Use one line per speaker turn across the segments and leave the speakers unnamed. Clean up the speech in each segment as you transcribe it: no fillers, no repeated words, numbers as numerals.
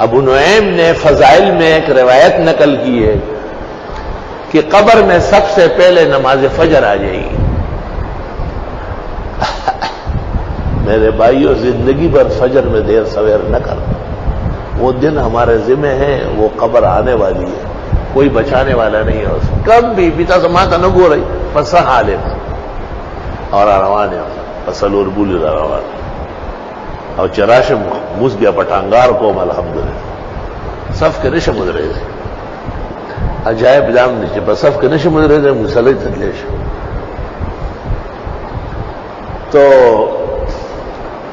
ابو نعیم نے فضائل میں ایک روایت نقل کی ہے کہ قبر میں سب سے پہلے نماز فجر آ جائے گی۔ میرے بھائیو، زندگی بھر فجر میں دیر سویر نہ کر، وہ دن ہمارے ذمہ ہے، وہ قبر آنے والی ہے، کوئی بچانے والا نہیں ہے اس کب بھی پیتا سماتا نہ گو رہی پس حالے اور روان ہے پسلور بولی روان اور چراش موس گیا پٹانگار کو الحمدللہ صف کے نشم ادرے دے عجائب دام نیچے بس صف کے نشم ادرے دے مسلح تدلیش۔ تو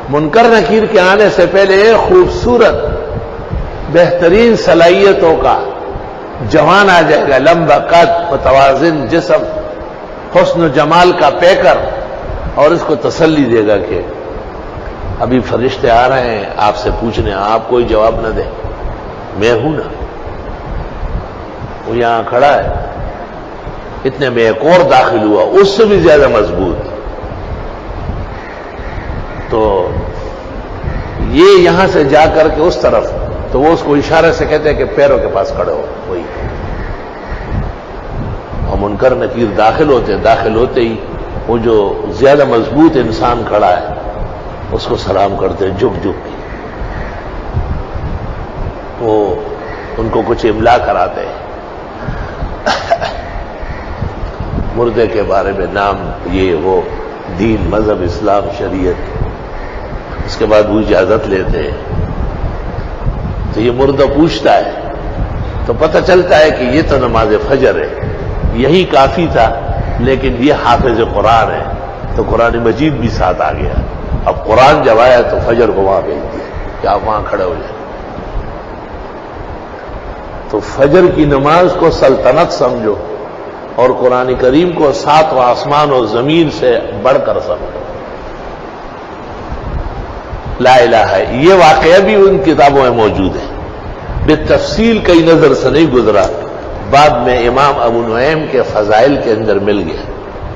منکر نکیر کے آنے سے پہلے خوبصورت بہترین صلاحیتوں کا جوان آ جائے گا، لمبا قد، متوازن جسم، حسن و جمال کا پیکر، اور اس کو تسلی دے گا کہ ابھی فرشتے آ رہے ہیں آپ سے پوچھنے، آپ کوئی جواب نہ دیں، میں ہوں نا۔ وہ یہاں کھڑا ہے، اتنے میں ایک اور داخل ہوا اس سے بھی زیادہ مضبوط۔ تو یہ یہاں سے جا کر کے اس طرف، تو وہ اس کو اشارے سے کہتے ہیں کہ پیروں کے پاس کھڑے ہو، وہی۔ اور منکر نکیر داخل ہوتے ہی وہ جو زیادہ مضبوط انسان کھڑا ہے اس کو سلام کرتے ہیں جھک جھک کے، وہ ان کو کچھ املا کراتے ہیں مردے کے بارے میں، نام یہ وہ، دین، مذہب، اسلام، شریعت۔ اس کے بعد وہ اجازت لیتے ہیں، تو یہ مردہ پوچھتا ہے تو پتہ چلتا ہے کہ یہ تو نماز فجر ہے، یہی کافی تھا، لیکن یہ حافظ قرآن ہے تو قرآن مجید بھی ساتھ آ گیا۔ اب قرآن جب آیا تو فجر کو وہاں بھیج دیا کہ آپ وہاں کھڑے ہو جائیں۔ تو فجر کی نماز کو سلطنت سمجھو اور قرآن کریم کو ساتواں آسمان اور زمین سے بڑھ کر سمجھو۔ لا الہ ہے، یہ واقعہ بھی ان کتابوں میں موجود ہے، بالتفصیل کئی نظر سے نہیں گزرا، بعد میں امام ابو نعیم کے فضائل کے اندر مل گیا۔